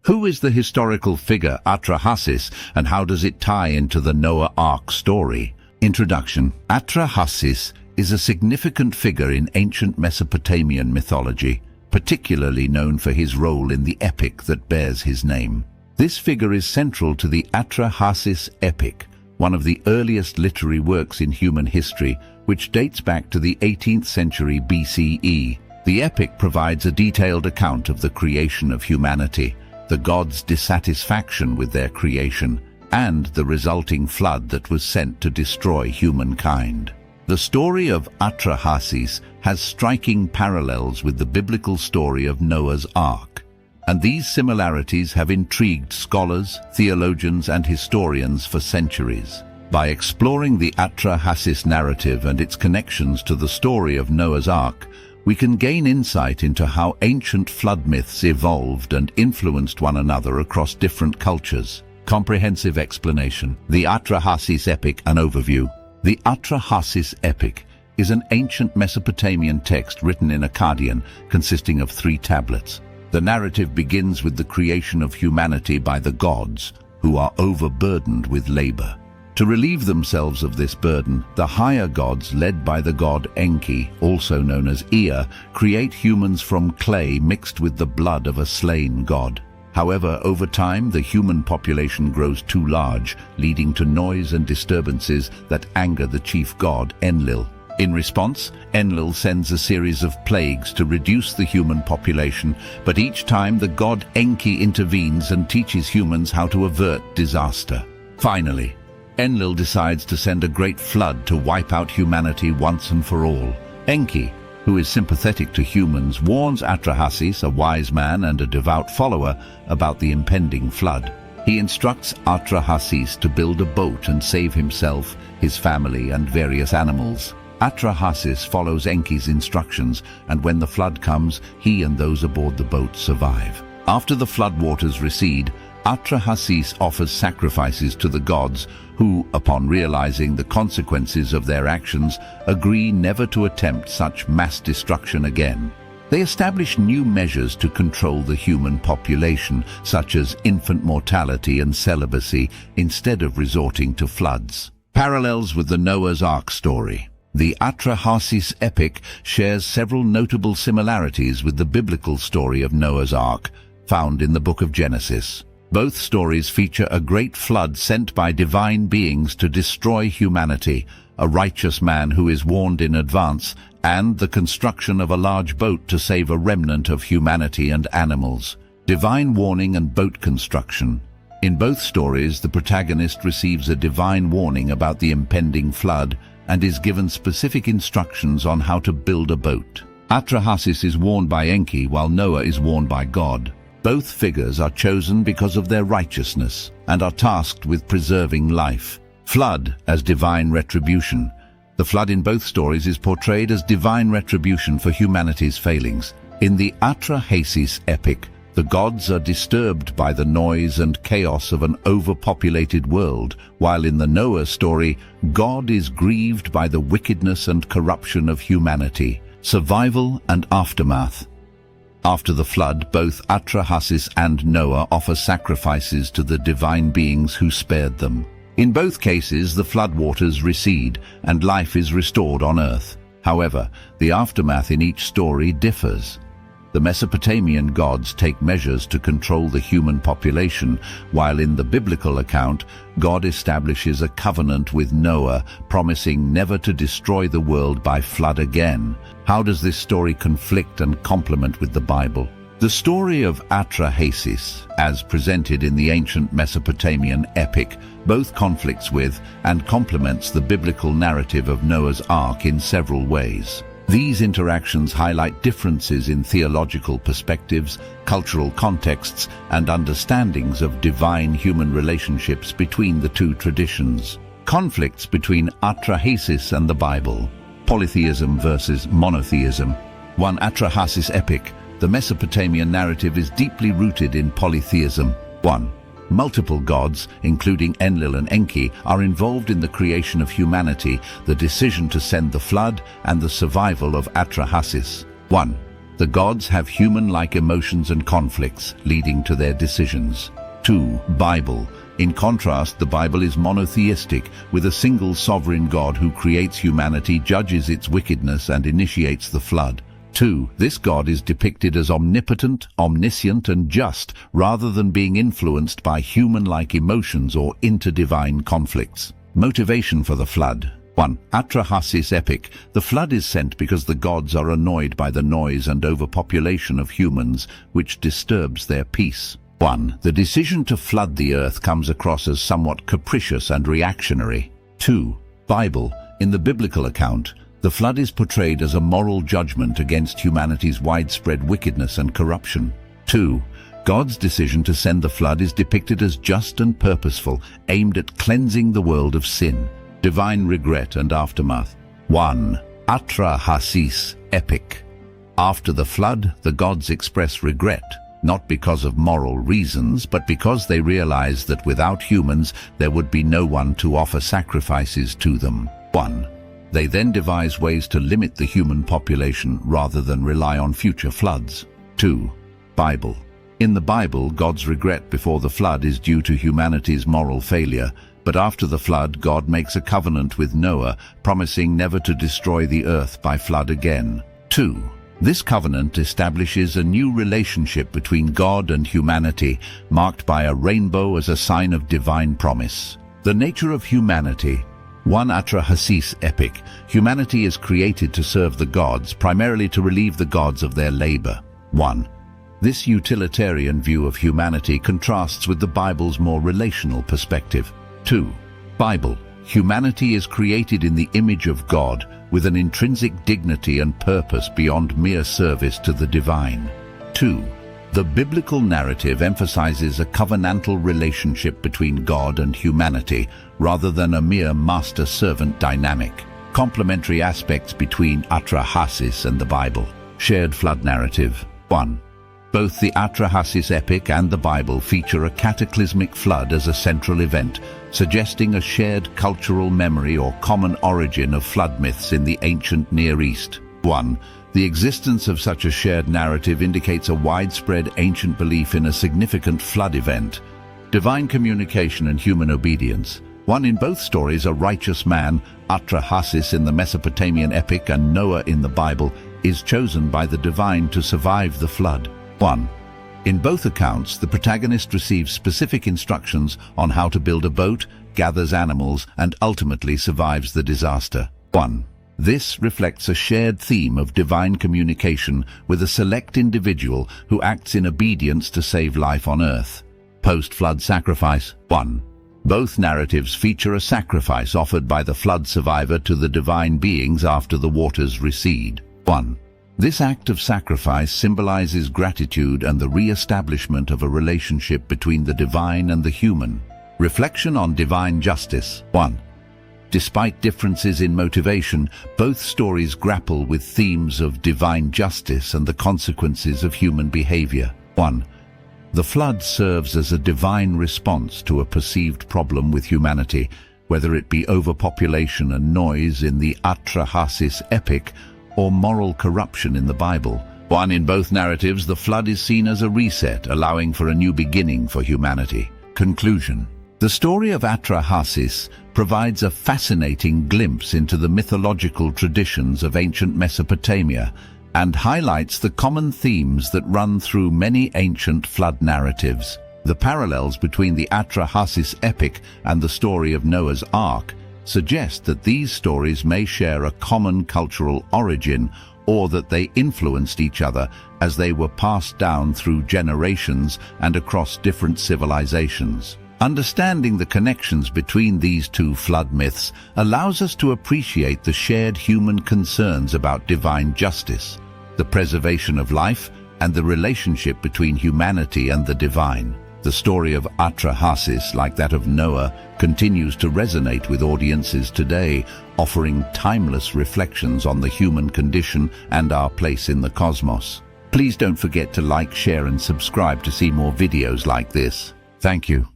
Who is the historical figure Atra-Hasis, and how does it tie into the Noah Ark story? Introduction. Atra-Hasis is a significant figure in ancient Mesopotamian mythology, particularly known for his role in the epic that bears his name. This figure is central to the Atra-Hasis Epic, one of the earliest literary works in human history, which dates back to the 18th century BCE. The epic provides a detailed account of the creation of humanity, the gods' dissatisfaction with their creation, and the resulting flood that was sent to destroy humankind. The story of Atra-Hasis has striking parallels with the biblical story of Noah's Ark, and these similarities have intrigued scholars, theologians, and historians for centuries. By exploring the Atra-Hasis narrative and its connections to the story of Noah's Ark, we can gain insight into how ancient flood myths evolved and influenced one another across different cultures. Comprehensive explanation. The Atra-Hasis Epic, an overview. The Atra-Hasis Epic is an ancient Mesopotamian text written in Akkadian, consisting of 3 tablets. The narrative begins with the creation of humanity by the gods, who are overburdened with labor. To relieve themselves of this burden, the higher gods, led by the god Enki, also known as Ea, create humans from clay mixed with the blood of a slain god. However, over time, the human population grows too large, leading to noise and disturbances that anger the chief god, Enlil. In response, Enlil sends a series of plagues to reduce the human population, but each time the god Enki intervenes and teaches humans how to avert disaster. Finally, Enlil decides to send a great flood to wipe out humanity once and for all. Enki, who is sympathetic to humans, warns Atra-Hasis, a wise man and a devout follower, about the impending flood. He instructs Atra-Hasis to build a boat and save himself, his family, and various animals. Atra-Hasis follows Enki's instructions, and when the flood comes, he and those aboard the boat survive. After the floodwaters recede, Atra-Hasis offers sacrifices to the gods, who, upon realizing the consequences of their actions, agree never to attempt such mass destruction again. They establish new measures to control the human population, such as infant mortality and celibacy, instead of resorting to floods. Parallels with the Noah's Ark story. The Atra-Hasis Epic shares several notable similarities with the biblical story of Noah's Ark, found in the book of Genesis. Both stories feature a great flood sent by divine beings to destroy humanity, a righteous man who is warned in advance, and the construction of a large boat to save a remnant of humanity and animals. Divine warning and boat construction. In both stories, the protagonist receives a divine warning about the impending flood and is given specific instructions on how to build a boat. Atra-Hasis is warned by Enki, while Noah is warned by God. Both figures are chosen because of their righteousness and are tasked with preserving life. Flood as divine retribution. The flood in both stories is portrayed as divine retribution for humanity's failings. In the Atra-Hasis Epic, the gods are disturbed by the noise and chaos of an overpopulated world, while in the Noah story, God is grieved by the wickedness and corruption of humanity. Survival and aftermath. After the flood, both Atra-Hasis and Noah offer sacrifices to the divine beings who spared them. In both cases, the floodwaters recede and life is restored on earth. However, the aftermath in each story differs. The Mesopotamian gods take measures to control the human population, while in the biblical account, God establishes a covenant with Noah, promising never to destroy the world by flood again. How does this story conflict and complement with the Bible? The story of Atra-Hasis, as presented in the ancient Mesopotamian epic, both conflicts with and complements the biblical narrative of Noah's Ark in several ways. These interactions highlight differences in theological perspectives, cultural contexts, and understandings of divine human relationships between the two traditions. Conflicts between Atra-Hasis and the Bible. Polytheism versus monotheism. One Atra-Hasis Epic, the Mesopotamian narrative is deeply rooted in polytheism. 1. Multiple gods, including Enlil and Enki, are involved in the creation of humanity, the decision to send the flood, and the survival of Atra-Hasis. 1. The gods have human-like emotions and conflicts, leading to their decisions. 2. Bible. In contrast, the Bible is monotheistic, with a single sovereign God who creates humanity, judges its wickedness, and initiates the flood. 2. This God is depicted as omnipotent, omniscient, and just, rather than being influenced by human-like emotions or interdivine conflicts. Motivation for the flood. 1. Atra-Hasis Epic. The flood is sent because the gods are annoyed by the noise and overpopulation of humans, which disturbs their peace. 1. The decision to flood the earth comes across as somewhat capricious and reactionary. 2. Bible. In the biblical account, the flood is portrayed as a moral judgment against humanity's widespread wickedness and corruption. 2. God's decision to send the flood is depicted as just and purposeful, aimed at cleansing the world of sin. Divine regret and aftermath. 1. Atra-Hasis Epic. After the flood, the gods express regret, not because of moral reasons, but because they realize that without humans, there would be no one to offer sacrifices to them. 1. They then devise ways to limit the human population rather than rely on future floods. 2. Bible. In the Bible, God's regret before the flood is due to humanity's moral failure, but after the flood, God makes a covenant with Noah, promising never to destroy the earth by flood again. 2. This covenant establishes a new relationship between God and humanity, marked by a rainbow as a sign of divine promise. The nature of humanity. 1. Atra-Hasis Epic. Humanity is created to serve the gods, primarily to relieve the gods of their labor. 1. This utilitarian view of humanity contrasts with the Bible's more relational perspective. 2. Bible. Humanity is created in the image of God, with an intrinsic dignity and purpose beyond mere service to the divine. 2. The biblical narrative emphasizes a covenantal relationship between God and humanity, rather than a mere master-servant dynamic. Complementary aspects between Atra-Hasis and the Bible. Shared flood narrative. 1. Both the Atra-Hasis Epic and the Bible feature a cataclysmic flood as a central event, suggesting a shared cultural memory or common origin of flood myths in the ancient Near East. 1. The existence of such a shared narrative indicates a widespread ancient belief in a significant flood event. Divine communication and human obedience. 1. In both stories, a righteous man, Atra-Hasis in the Mesopotamian epic and Noah in the Bible, is chosen by the divine to survive the flood. 1. In both accounts, the protagonist receives specific instructions on how to build a boat, gathers animals, and ultimately survives the disaster. 1. This reflects a shared theme of divine communication with a select individual who acts in obedience to save life on earth. Post-flood sacrifice. 1. Both narratives feature a sacrifice offered by the flood survivor to the divine beings after the waters recede. 1. This act of sacrifice symbolizes gratitude and the re-establishment of a relationship between the divine and the human. Reflection on divine justice. 1. Despite differences in motivation, both stories grapple with themes of divine justice and the consequences of human behavior. 1. The flood serves as a divine response to a perceived problem with humanity, whether it be overpopulation and noise in the Atra-Hasis Epic or moral corruption in the Bible. 1. In both narratives, the flood is seen as a reset, allowing for a new beginning for humanity. Conclusion. The story of Atra-Hasis provides a fascinating glimpse into the mythological traditions of ancient Mesopotamia and highlights the common themes that run through many ancient flood narratives. The parallels between the Atra-Hasis epic and the story of Noah's Ark suggest that these stories may share a common cultural origin, or that they influenced each other as they were passed down through generations and across different civilizations. Understanding the connections between these two flood myths allows us to appreciate the shared human concerns about divine justice, the preservation of life, and the relationship between humanity and the divine. The story of Atra-Hasis, like that of Noah, continues to resonate with audiences today, offering timeless reflections on the human condition and our place in the cosmos. Please don't forget to like, share, and subscribe to see more videos like this. Thank you.